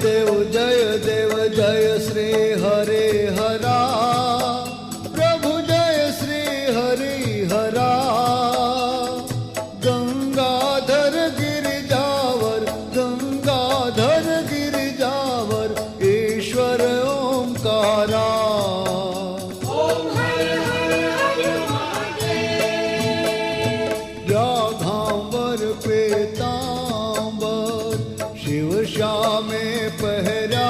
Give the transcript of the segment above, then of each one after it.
देव जय श्री हरे हरा प्रभु जय श्री हरि हरा गंगाधर गिरिजावर ईश्वर ओंकारा व्याघांबर पेतांबर शिव श्यामे पहरा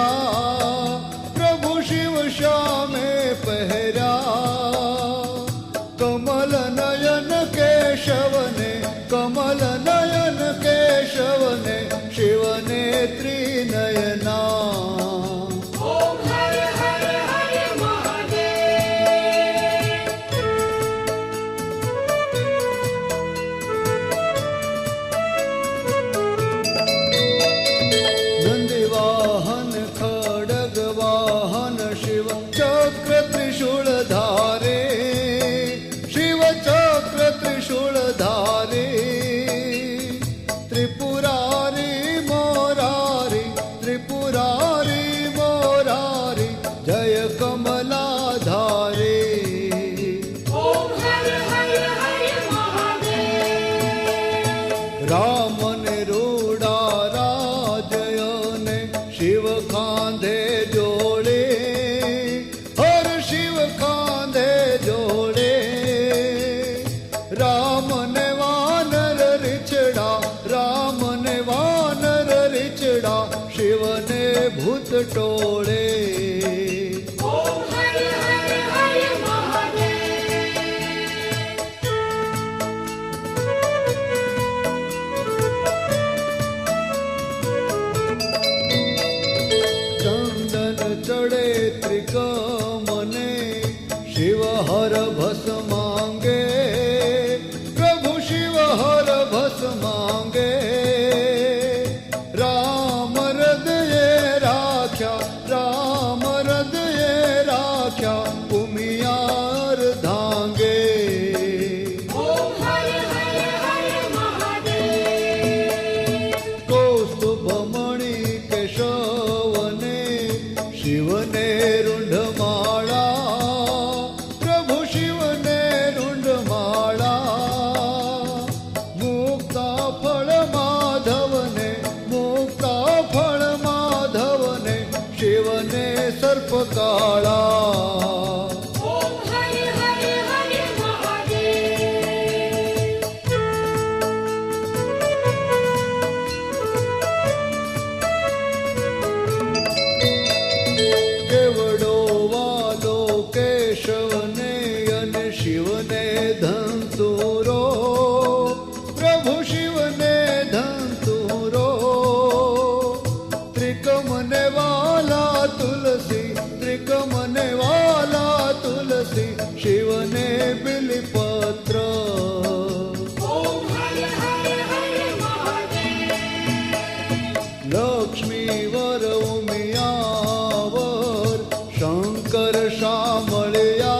प्रभु शिव श्यामे पहरा कमल नयन केशवने शिवने त्रिनयना नंदीवाहन खड़ग वाहन शिव चक्र त्रिशूल धारे शिव चक्र त्रिशूल धारे त्रिपुरारी मोरारी जय कमला धारे राम ने रूड़ा राजयने शिव खांधे जोड़े हर शिव खांधे जोड़े राम ने वानर रिचड़ा शिव ने भूत टोड़े चढ़े त्रिकमने शिव हर भस मांगे प्रभु शिव हर भस मांगे राम हृदय राख्या उमियार धांगे कौस्तुभमणि केशवने शिवने रुंडमाळा प्रभु शिवने रुंडमाळा मुक्ता फळ माधवने शिवने सर्प काळा शिवने धंतुरो प्रभु शिवने धंतुरो त्रिकमने वाला तुलसी शिवने बिलिपत्र लक्ष्मी वर उमियावर शंकर शामळिया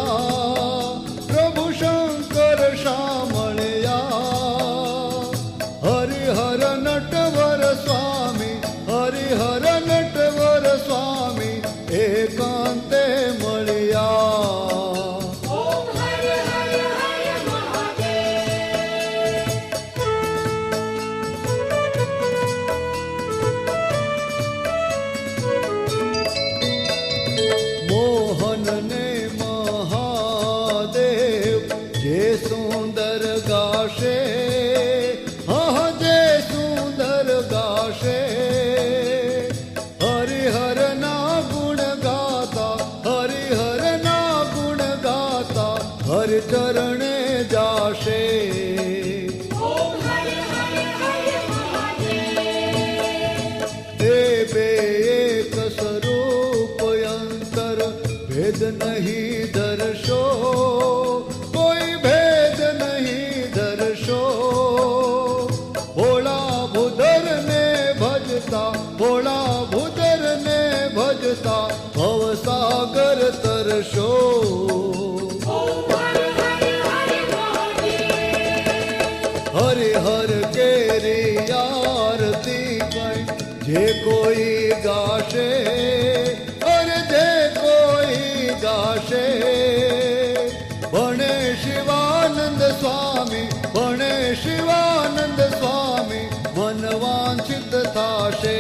हरिहर नटवर स्वामी एकांते मळिया मोहन ने महादेव जे सुंदर गाशे हरिहर ना गुण गाता हरि चरणे जाशे एक स्वरूप अंतर भेद नहीं दर्शो कोई भेद नहीं दर्शो भोला भूधर ने भजता भव सागर तरशो हरि हर केरी आरती જે કોઈ ગાશે, અરે જે કોઈ ગાશે, ભણે શિવાનંદ સ્વામી, ભણે શિવાનંદ સ્વામી, મન વાંછિત થાશે,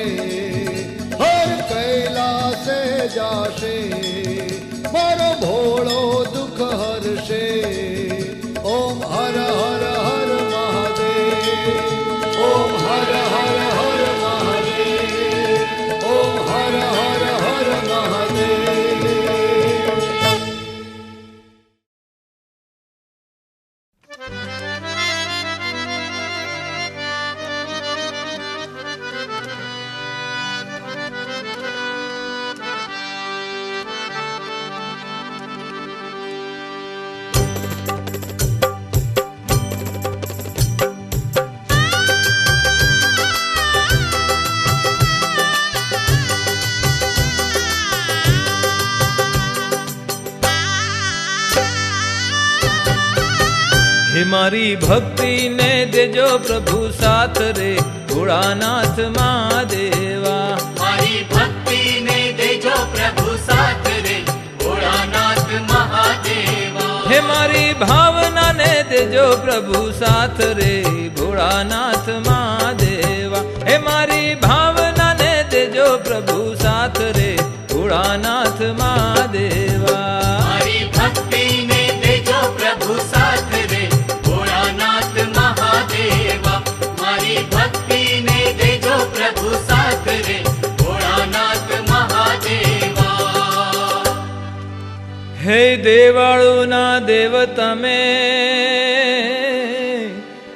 હર કૈલાસે જાશે, મારો ભોળો દુઃખ હરશે. ઓમ હર હર હર મહાદેવ, ઓમ હર હર હર મહાદેવ, ઓમ હર હર હર મહાદેવ. હે મારી ભક્તિ ને દેજો પ્રભુ સાથ રે ભોળાનાથ મહાદેવા. મારી ભક્તિ ને દેજો પ્રભુ સાથ રે ભોળાનાથ મહાદેવા. હે મારી ભાવના ને દેજો પ્રભુ સાથ રે ભોળાનાથ મહાદેવા. હે મારી ભાવના ને દેજો પ્રભુ સાથ રે ભોળાનાથ મહાદેવા. મારી ભક્તિ ને દેજો પ્રભુ સાથ રે ભોળાનાથ મહાદેવા. મારી ભક્તિ ને દેજો પ્રભુ સાથ રે ભોળાનાથ મહાદેવા. હે દેવાળુના દેવ તમે,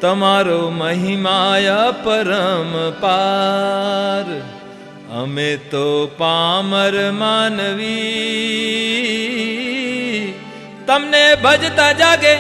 તમારો મહિમાયા પરમ પાર. અમે તો પામર માનવી, તમને ભજતા જાગે,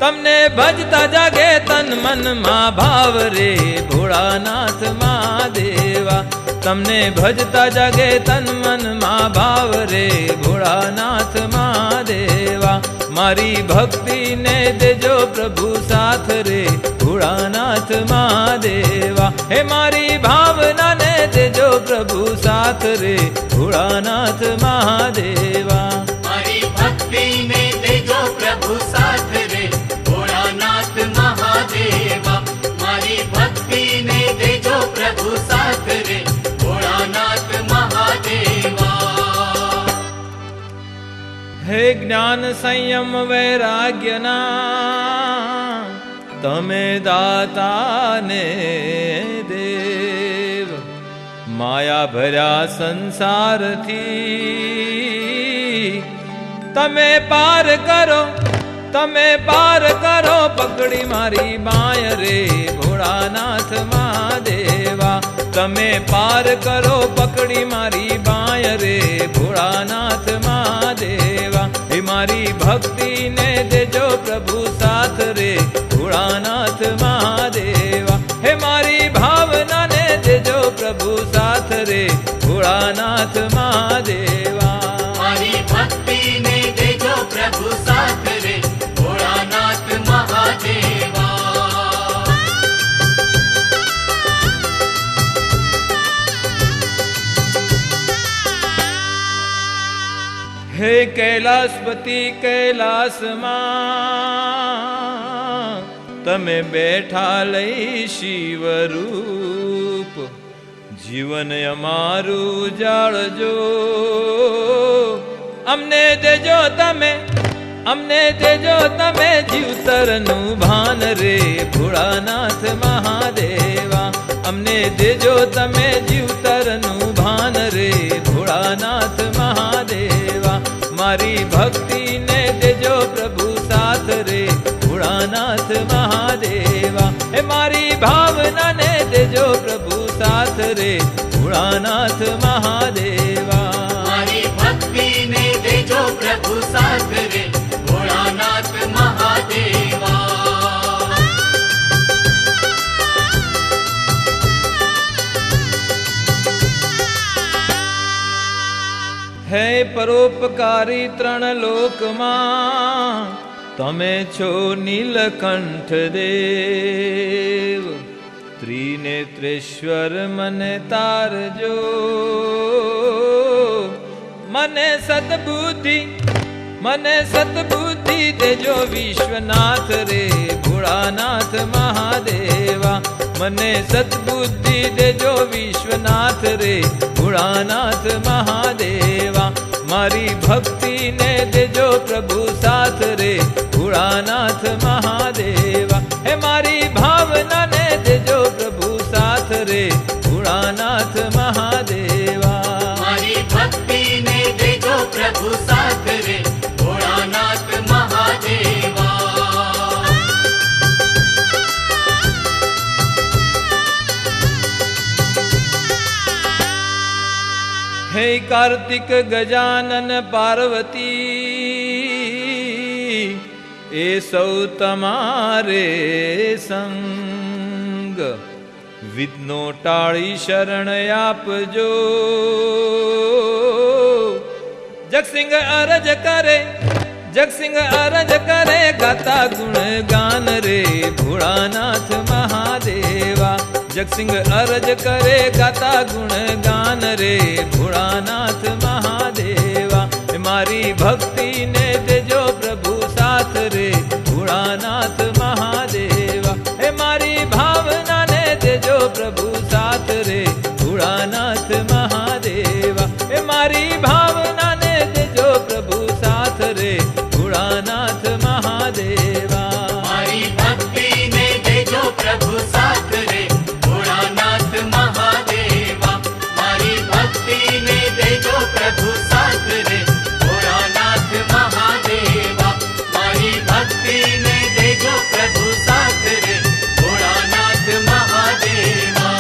તમને ભજતા જાગે તન મન માં ભાવ રે ભોળાનાથ મહાદેવા. તમને ભજતા જાગે તન મન માં ભાવ રે ભોળાનાથ મહાદેવા. મારી ભક્તિ ને દેજો પ્રભુ સાથ રે ભોળાનાથ મહાદેવા. હે મારી ભાવના ને દેજો પ્રભુ સાથ રે ભોળાનાથ મહાદેવા. મારી ભક્તિ ને દેજો પ્રભુ સાથ રે ભોળાનાથ મહાદેવા. મારી ભક્તિ ને દેજો પ્રભુ સાથ રે ભોળાનાથ મહાદેવા. હે જ્ઞાન સંયમ વૈરાગ્યના તમે દાતા ને દેવ. માયા ભર્યા સંસારથી તમે પાર કરો, તમે પાર કરો પકડી મારી બાય રે ભોળાનાથ મહાદેવા. તમે પાર કરો પકડી મારી બાય રે ભોળાનાથ મહાદેવા. હે મારી ભક્તિ ને દેજો પ્રભુ સાથ રે ભોળાનાથ મહાદેવા. હે મારી ભાવના ને દેજો પ્રભુ સાથ રે ભોળાનાથ મહાદેવા. મારી ભક્તિ ને દેજો પ્રભુ સાથ રે ભોળાનાથ મહાદેવા. હે કૈલાસપતિ કૈલાસમાં તમે બેઠા લઈ શિવરૂપ. જીવન અમારું જાળજો, અમને દેજો તમે, અમને દેજો તમે જીવતરનું ભાન રે ભોળાનાથ મહાદેવા. અમને દેજો તમે જીવતરનું ભાન રે ભોળાનાથ મહાદેવા. મારી ભક્તિ ને દેજો પ્રભુ સાથ રે ભોળાનાથ મહાદેવા. હે મારી ભાવના ને દેજો પ્રભુ સાથ રે ભોળાનાથ મહાદેવા. મારી ભક્તિ ને દેજો પ્રભુ સાથ રે ભોળાનાથ મહાદેવા. હે પરોપકારી ત્રણ લોકમાં તમે છો નીલકંઠ દેવ. ત્રિનેત્રેશ્વર મને તારજો, મને સદબુદ્ધિ દેજો વિશ્વનાથ રે ભોળાનાથ મહાદેવા. મને સદબુદ્ધિ દેજો વિશ્વનાથ રે ભોળાનાથ મહાદેવા. મારી ભક્તિને દેજો પ્રભુ સાથ રે ભોળાનાથ મહાદેવા. હે મારી ભાવનાને દેજો પ્રભુ સાથ રે ભોળાનાથ મહાદેવા. મારી ભક્તિને દેજો પ્રભુ સાથ રે ભોળાનાથ મહાદેવા. હે કાર્તિક ગજાનન પાર્વતી, એ સૌ તમારે સંગ. વિઘ્નો ટાળી શરણ આપજો, જગસિંહ અરજ કરે ગાતા ગુણ ગાન રે ભોળાનાથ મહાદેવા. જગસિંહ અરજ કરે ગાતા ગુણ ગાન રે ભોળાનાથ મહાદેવા. મારી ભક્તિને દેજો પ્રભુ સાથ રે ભોળાનાથ મહાદેવા. હે મારી ભાવનાને દેજો પ્રભુ સાથ રે ભોળાનાથ મહાદેવા. હે મારી ભાવનાને દેજો પ્રભુ સાથ રે ભોળાનાથ મહાદેવા. મારી ભક્તિને દેજો પ્રભુ સાથ રે ભોળાનાથ મહાદેવા. મારી ભક્તિને દેજો પ્રભુ સાથ રે ભોળાનાથ મહાદેવા. મારી ભક્તિને દેજો પ્રભુ સાથ રે ભોળાનાથ મહાદેવા.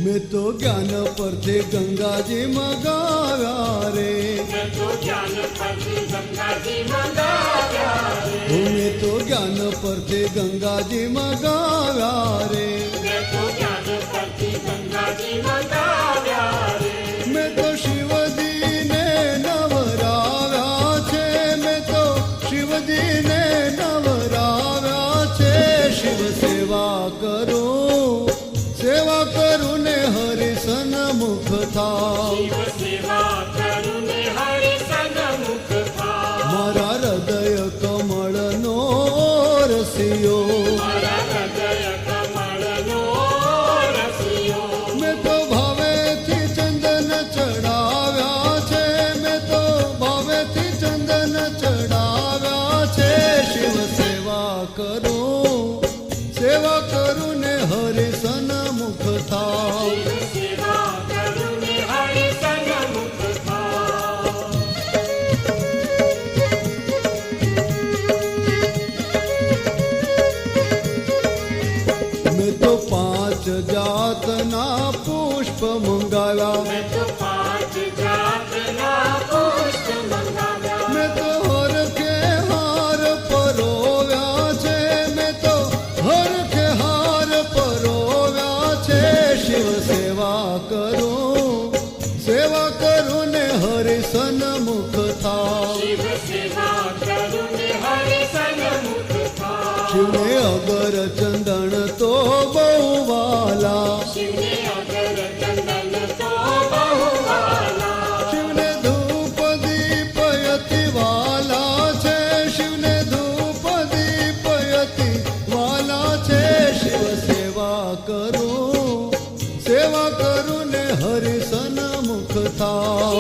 મેં તો જ્ઞાન પરથી ગંગાજી મગાવ્યા રે. મેં તો જ્ઞાન પરથી ગંગાજી મગાવ્યા રે. મેં તો શિવજીને નવરાવ્યા છે. મેં તો શિવજીને નવરાવ્યા છે. શિવ સેવા કરું ને હરિ સન્મુખ થાવ. મારા હૃદય કમળનો રસિયો. મેં તો ભાવેથી ચંદન ચડાવ્યા છે. મેં તો ભાવેથી ચંદન ચડાવ્યા છે. શિવ સેવા કરું ને હરિ સન્મુખ થાવ. મેં તો 5 જાતના પુષ્પ મંગાવ્યા. મેં તો હરખે હાર પરોવ્યા છે. મેં તો હરખે હાર પરોવ્યા છે. શિવ સેવા કરું ને હરિ સન્મુખ થાવ. શિવને અગર ચંદન તો બહુ વાલા. શિવને ધૂપ દીપ યતિ વાલા છે. શિવને ધૂપ દીપ યતિ વાલા છે. શિવ સેવા કરું ને હરિ સન્મુખ થાવ.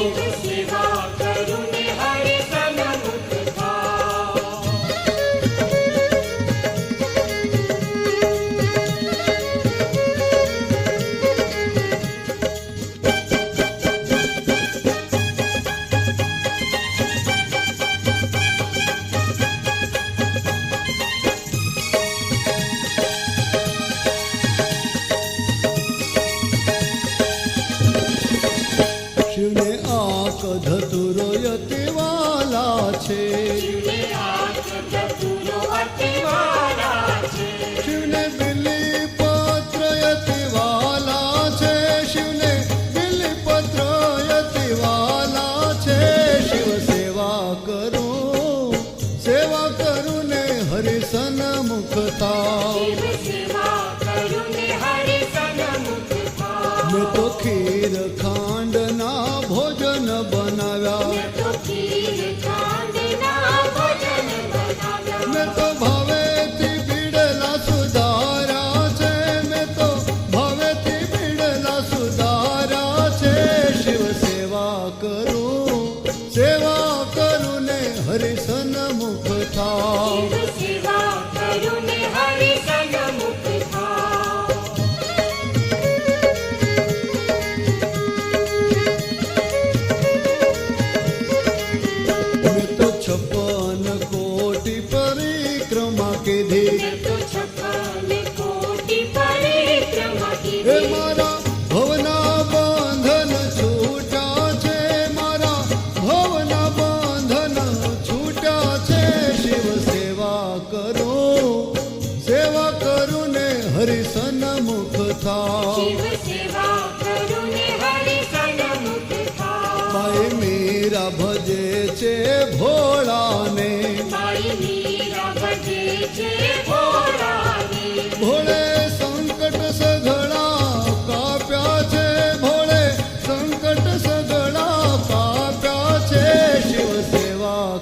મીરા ભજે છે ભોળાને, મારી મીરા ભજે છે ભોળાને. ભોળે સંકટ સઘળા કાપ્યા છે, ભોળે સંકટ સઘળા કાપ્યા છે. શિવ સેવા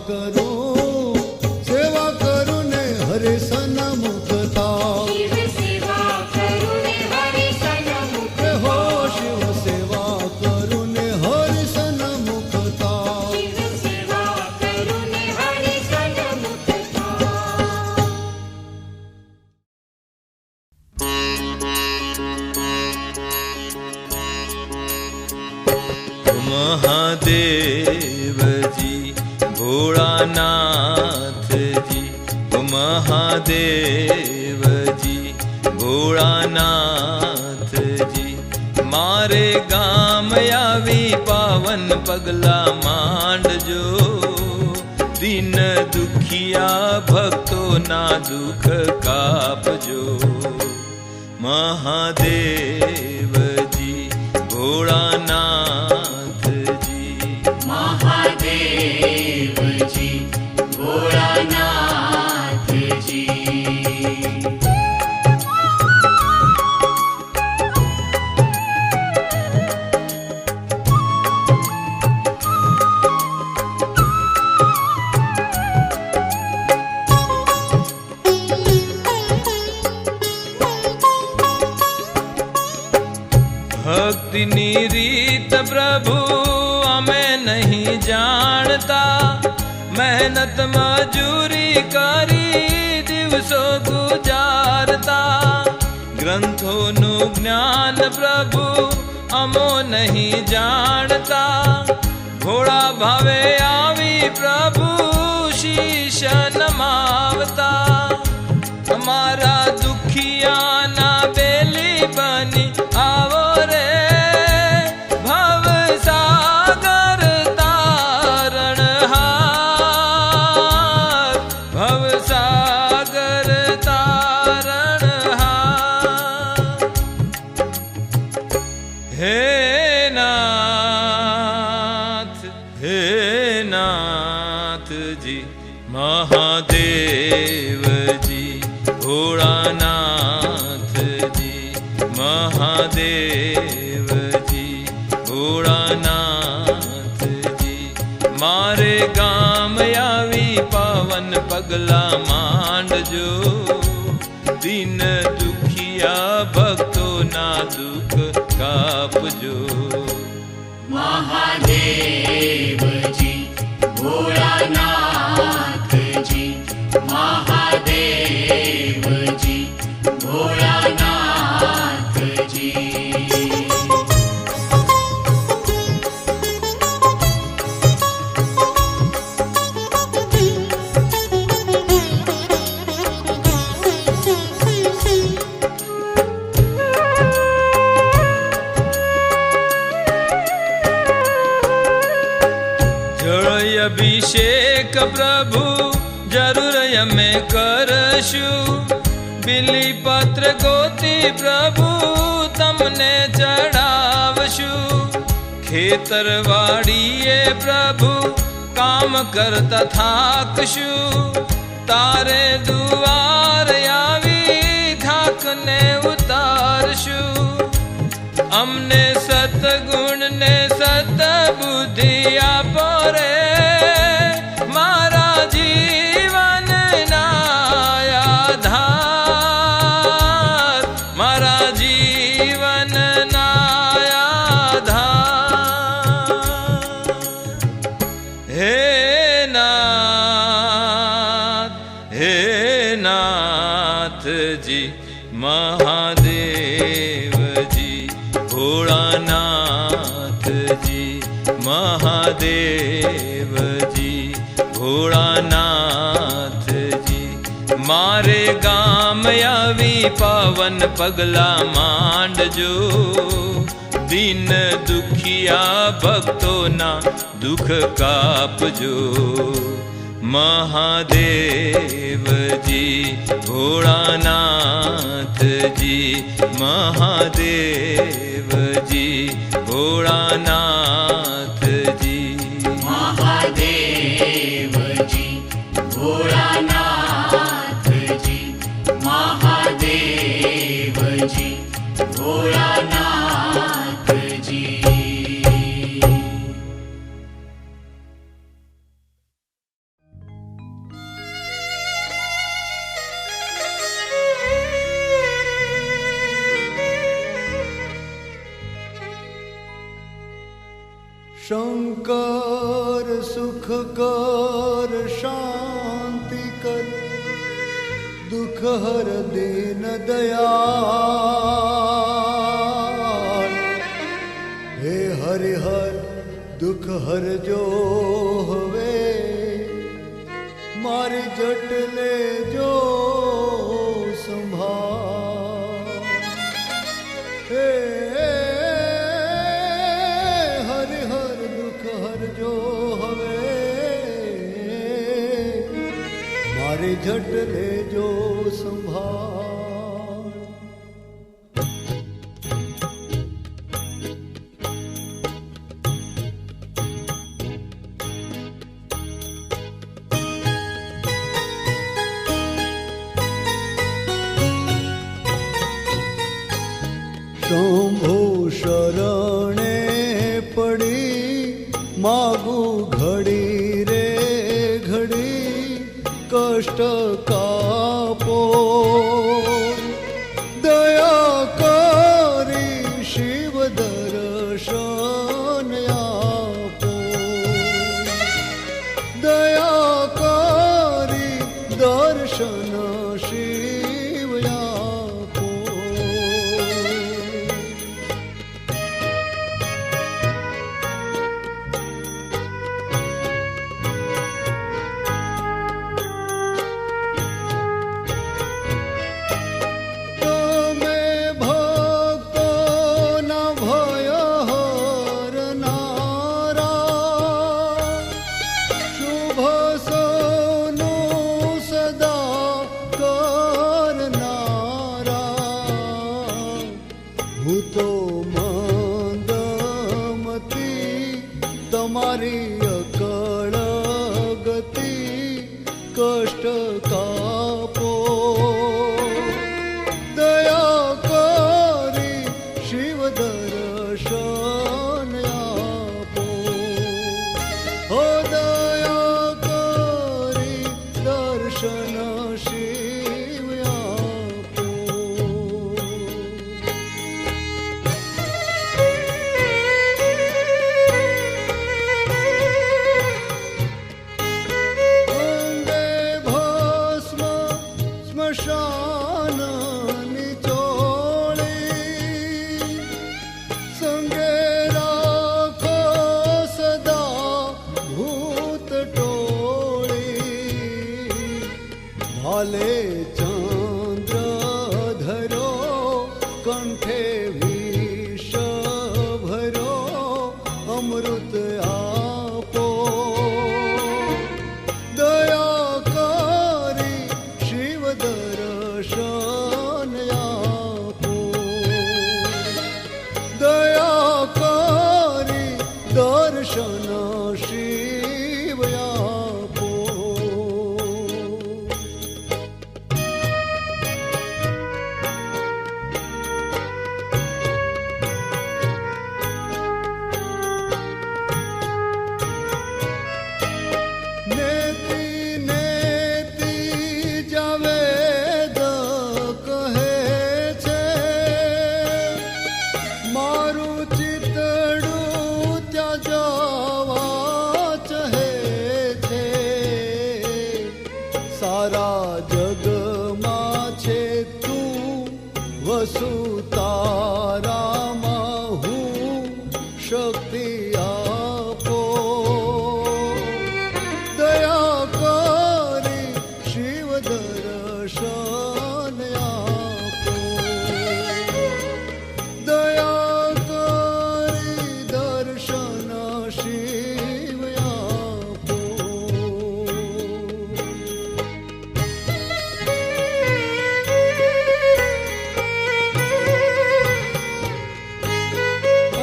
કરું ને હરે સન્મુખ થા. શિવ સેવા કરું ને હરિ સન્મુખ હો થા. શિવ સેવા કરું ને હરિ સન્મુખ થા. શિવ સેવા કરું ને હરિ સન્મુખ થા. મહાદેવજી ભોળાનાથજી, મહાદેવજી ભોળાનાથજી, મારે ગામ આવી પાવન પગલા માંડજો. દિન દુખિયા ભક્તોના દુઃખ કાપજો. મહાદેવજી ભોળાનાથજી, મહાદેવજી ભોળાનાથજી. ભક્તિની રીત પ્રભુ અમે નહીં જાણતા, મહેનત મજૂરી કરી દિવસો ગુજારતા. ગ્રંથોનું જ્ઞાન પ્રભુ અમો નહીં જાણતા, ભોળા ભાવે આવી પ્રભુ શીશ નમાવતા. અમારા દુખિયાના બેલી બની આવો રે, ભવસાગર તારણહાર, ભવસાગર તારણહાર. હે નાથજી મહાદેવજી ભોળાનાથજી, મહાદેવજી ભોળાનાથજી, મારે ગામ આવી પાવન પગલા માંડજો. દિન દુખિયા ભક્તોના દુઃખ કાપજો. મહાદેવજી ભોળાનાથજી, મહાદેવજી ભોળાનાથજી. જળ અભિષેક પ્રભુ જરૂર અમે કરશું, બિલી પત્ર ગોતી પ્રભુ તમને ચડાવશું. ખેતરવાડીએ પ્રભુ કામ કરતા થાકશું, તારે દુવાર આવી થાકને ઉતારશું. અમને સતગુણ ને સતબુદ્ધિ આપો રે, મારા જીવન ના આધાર, મારા જીવન ના આધાર. હે નાથજી મહાદેવજી ભોળાનાથજી, મહાદેવજી ભોળાનાથજી, મારે ગામ આવી પાવન પગલા માંડજો. દિન દુખિયા ભક્તોના દુઃખ કાપજો. મહાદેવજી ભોળાનાથજી, મહાદેવજી ભોળાનાથજી. શંકર સુખ કર શાંતિ કર દુઃખ હર દીન દયાળ હે હરિહર દુઃખ હરજો હવે મારી જટ લેજો સંભાળ હે હરિહર દુઃખ હરજો હવે મારી જટ લેજો સંભાળ શંભુ શરણે પડી માગું ઘડી રે ઘડી કષ્ટ કાપો દયા કરી શિવ દર્શન આપો દયા કરી દર્શન શિવ આપો તમે ભક્તોના ભય હરનારા શુભ સૌનું સદા કરનારા હું તો મંદમતી તમારી અકળ ગતિ કષ્ટ કાપો દયા કરી શિવ દર્શન આપો હો દયા કરી દર્શન શિવ આપો અંગે ભસ્મ સ્મશાન નિચોળી સંગે રાખો સદા ભૂત ટોળી ભાલે ચંદ્ર ધરો કંઠે વિષ ભરો અમૃત આપો દયા કરી શિવ દર્શન આપો દયા કરી દર્શન શિવ આપો નેતિ નેતિ જાવેદ કહે છે મારું ચિતડું ત્યાં જવા ચહે છે સારા જગમાં છે તું વસુ તારામાં હું શક્તિ આપો દયા કરી શિવ દર્શન આપો દયા કરી દર્શન શિવ આપો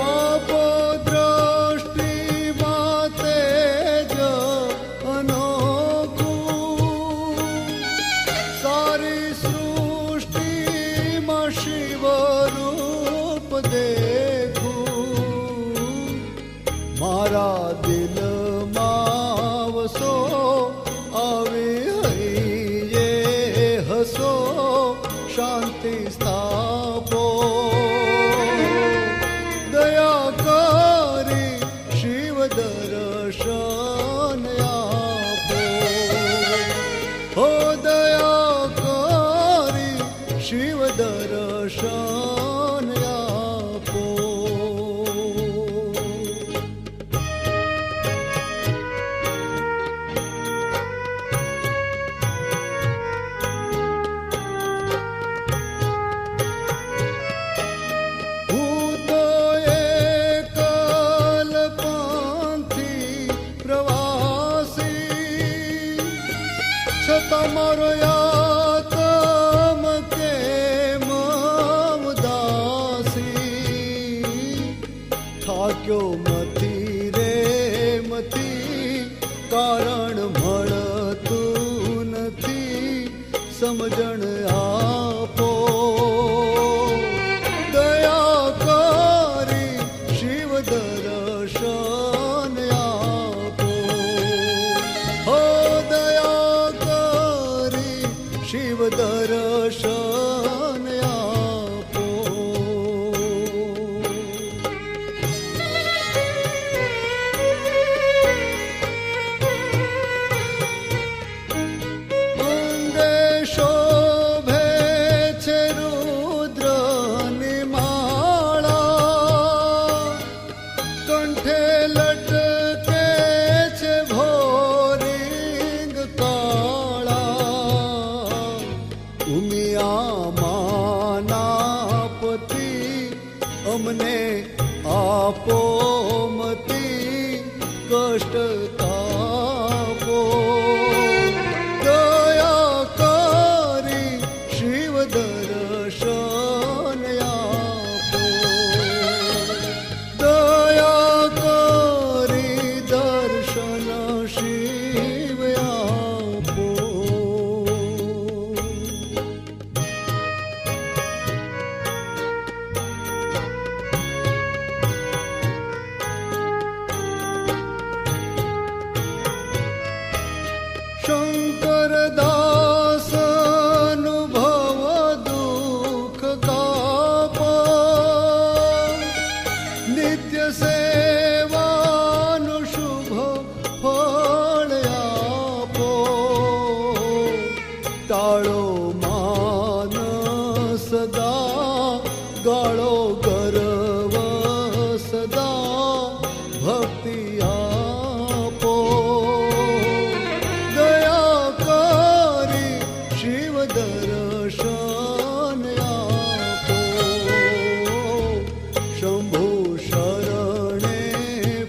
આપો દ્રષ્ટિ માતે જ અનોખું સારી સૃષ્ટિમાં શિવ રૂપ દેખું મારા દિલમાં વસો આવી હૈયે હસો શાંતિ સ્થાપો દયા કરી શિવ મારો યાતમ કે મમદાસી થાક્યો મથી રે મથી કારણ મળતું નથી સમજણ આપો દયા કરી શિવ દર્શન આપો હો દયા કરી શિવ દર્શન આપો અંગે શોભે છે રુદ્રની માળા કંઠે લટકે છે ભોરિંગ કાળા ઉમિયા માના પતિ અમને આપો મતી કષ્ટ તાપો દયા કરી શિવ દર્શન આપો દયા કરી દર્શન શિવ આપો શંકર દાસ અનુભવ દુઃખ કાપો નિત્ય સેવાનું શુભ ફળ આપો ટાળો માન સદા ગાળો ગર્વ સદા ભક્તિ આપો દયા કરી શિવ દર્શન આપો શંભુ શરણે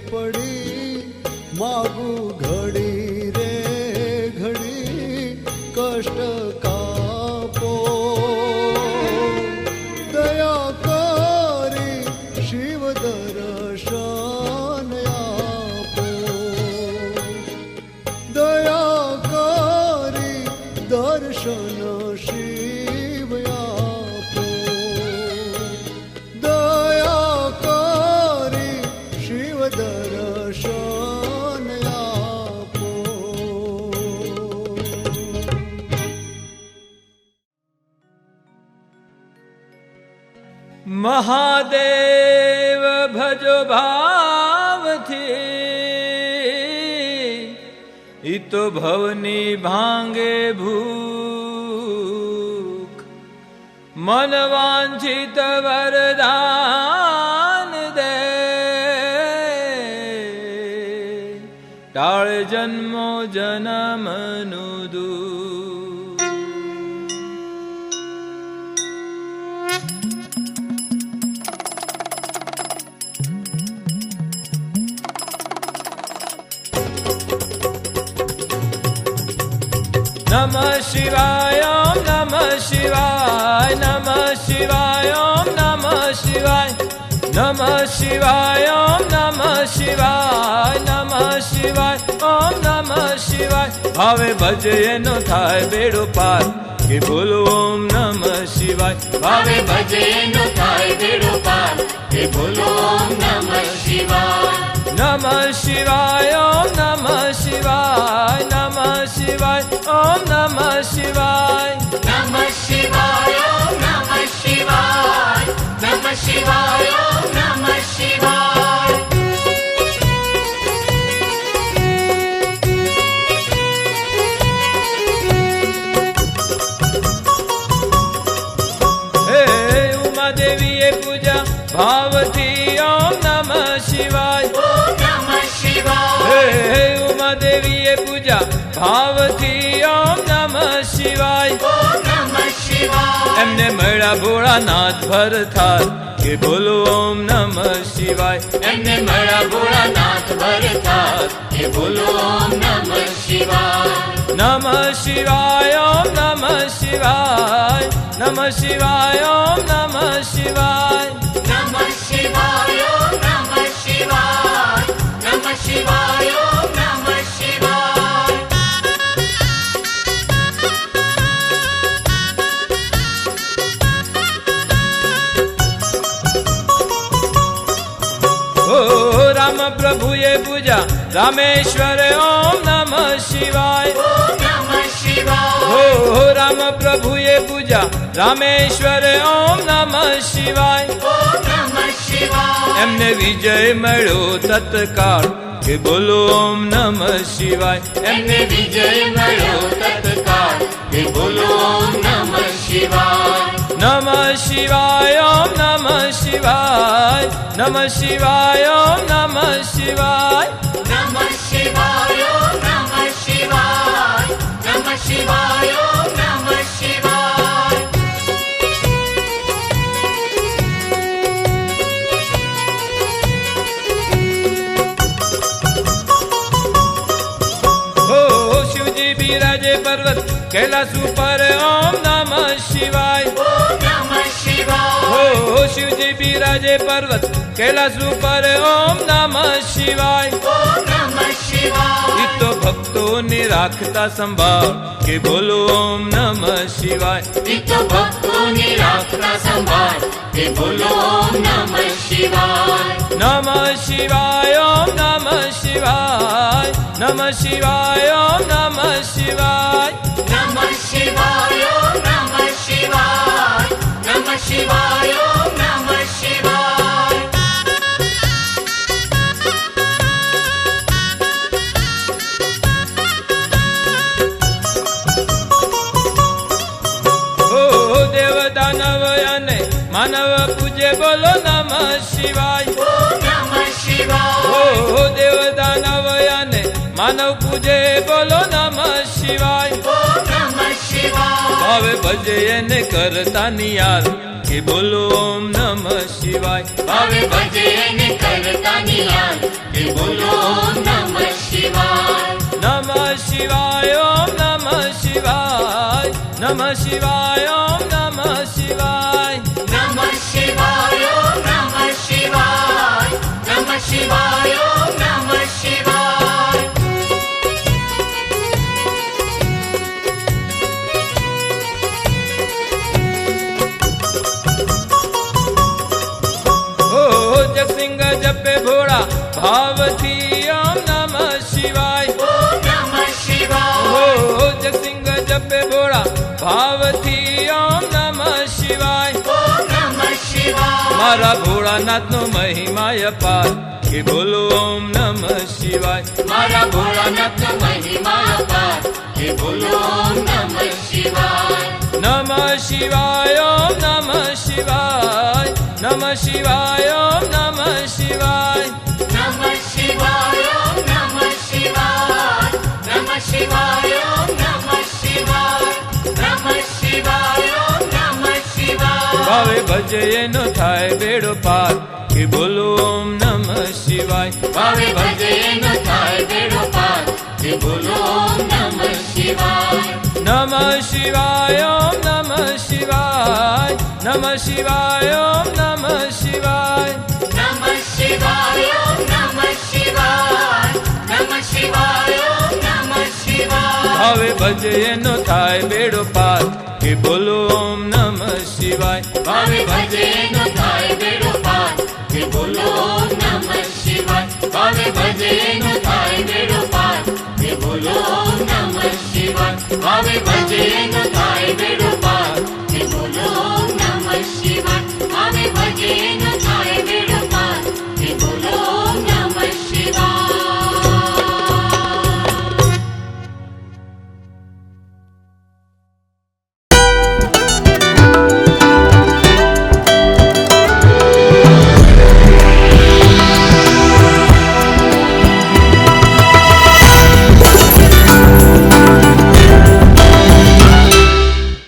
પડી માગું ઘડી રે ઘડી કષ્ટ કાપો દયા કરી શિવ દર્શન આપો દયા કરી દર્શન શિવ આપો દયા કરી શિવ દર્શન આપો મહાદેવ ભજો ભાવથી ઈ તો ભવની ભાંગે ભૂખ મન વાંછિત વરદાન દે ટાળ જન્મો જનમનું દુઃખ નમઃ શિવાય ઓમ નમઃ શિવાય નમઃ શિવાય ઓમ નમઃ શિવાય નમઃ શિવાય ઓમ નમઃ શિવાય નમઃ શિવાય ઓમ નમઃ શિવાય ભાવે ભજે એનો થાય બેડો પાર કે બોલો ઓમ નમઃ શિવાય ભાવે ભજે નો થાય બેડો પાર કે બોલો ઓમ નમઃ શિવાય નમઃ શિવાય ઓમ નમઃ શિવાય નમઃ શિવાય ઓમ નમઃ શિવાય નમઃ શિવાય ઓમ નમઃ શિવાય નમઃ શિવાય ઓમ નમઃ શિવાય હે ઉમાદેવીએ પૂજા ભાવથી ઓમ નમઃ શિવાય ઓમ નમઃ શિવાય હે ઉમાદેવીએ પૂજા ભાવથી ઓમ નમઃ શિવાય ઓમ નમઃ શિવાય એમને મળ્યા ભોળાનાથ ભરથાર કે બોલો ઓમ નમઃ શિવાય એમને મળ્યા ભોળાનાથ ભરથાર કે બોલો ઓમ નમઃ શિવાય નમઃ શિવાય શિવાય નમઃ શિવાય ઓમ નમઃ શિવાય નમઃ શિવાય ઓમ નમઃ શિવાય નમઃ શિવાય ઓમ નમઃ શિવાય ઓ રામ પ્રભુએ પૂજા રામેશ્વર ઓમ નમઃ શિવાય ઓમ નમઃ શિવાય ઓ રામ પ્રભુએ પૂજા રામેશ્વર ઓમ નમઃ શિવાય ઓમ નમઃ શિવાય એમને વિજય મળ્યો તત્કાળ કે બોલો ઓમ નમઃ શિવાય એમને વિજય મળ્યો તત્કાળ કે બોલો ઓમ નમઃ શિવાય નમઃ શિવાય ઓમ નમઃ શિવાય નમઃ શિવાય ઓમ નમઃ શિવાય નમઃ શિવાય ઓમ નમઃ શિવાય નમઃ શિવાય ઓમ નમઃ શિવાય હો શિવજી બિરાજે પર્વત કૈલાસ ઉપર ઓમ નમઃ શિવાય ઓમ નમઃ શિવાય હો શિવજી બિરાજે પર્વત કૈલાસ ઉપર ઓમ નમઃ શિવાય ઓમ નમઃ શિવાય ઈ તો ભક્તોને રાખતા સંભાળ કે બોલો ઓમ નમઃ શિવાય ઈ તો ભક્તોની રાખતા સંભાળ કે બોલો ઓમ નમઃ શિવાય નમઃ શિવાય ઓમ નમઃ શિવાય નમઃ શિવાય ઓમ નમઃ શિવાય નમઃ શિવાય ઓમ નમઃ શિવાય નમઃ શિવાય ઓમ નમઃ શિવાય ઓ દેવ દાનવ અને માનવ પૂજે બોલો નમઃ શિવાય ઓમ નમઃ શિવાય ઓ દેવ દાનવ અને માનવ પૂજે બોલો નમઃ શિવાય ઓમ નમઃ શિવાય હવે ભજે એને કરતા નિયાર કે બોલો ઓમ નમઃ શિવાય હવે ભજે એને કરતા નિહાલ કે બોલો ઓમ નમઃ શિવાય નમઃ શિવાય ઓમ નમઃ શિવાય નમઃ શિવાય ઓમ નમઃ શિવાય નમઃ શિવાય ઓમ નમઃ શિવાય નમઃ શિવાય ઓમ નમઃ શિવાય ઓ જગસિંહ જપે ભોળા ભાવથી ઓમ નમઃ શિવાય ઓમ નમઃ શિવાય ઓ જગસિંહ જપે ભોળા ભાવથી ઓમ નમઃ શિવાય ઓમ નમઃ શિવાય મારા ભોળાનાથનો મહિમા અપાર કે બોલો ઓમ નમઃ શિવાય મારા ભોળાનાથ મહિમા અપાર કે બોલો ઓમ નમઃ શિવાય નમઃ શિવાય ઓમ નમઃ શિવાય નમઃ શિવાય ઓમ નમઃ શિવાય નમઃ શિવાય ઓમ નમઃ શિવાય નમઃ શિવાય ઓમ નમઃ શિવાય નમઃ શિવાય ઓમ નમઃ શિવાય ભાવે ભજે એનો થાય બેડો પાર કે બોલો ઓમ નમઃ શિવાય ભાવે ભજે એનો થાય બેડો પાર કે બોલો ઓમ નમઃ શિવાય નમઃ શિવાય ઓમ નમઃ શિવાય નમઃ શિવાય ઓમ નમઃ શિવાય નમઃ શિવાય ઓમ નમઃ શિવાય નમઃ શિવાય ઓમ નમઃ શિવાય ભાવે ભજે એનો થાય બેડો પાર કે બોલો ઓમ નમઃ શિવાય ભાવે ભજે એનો થાય બેડો પાર કે બોલો ઓમ નમઃ શિવાય ભાવે ભજે એનો થાય બેડો પાર કે બોલો ઓમ નમઃ શિવાય ભાવે ભજે એનો થાય બેડો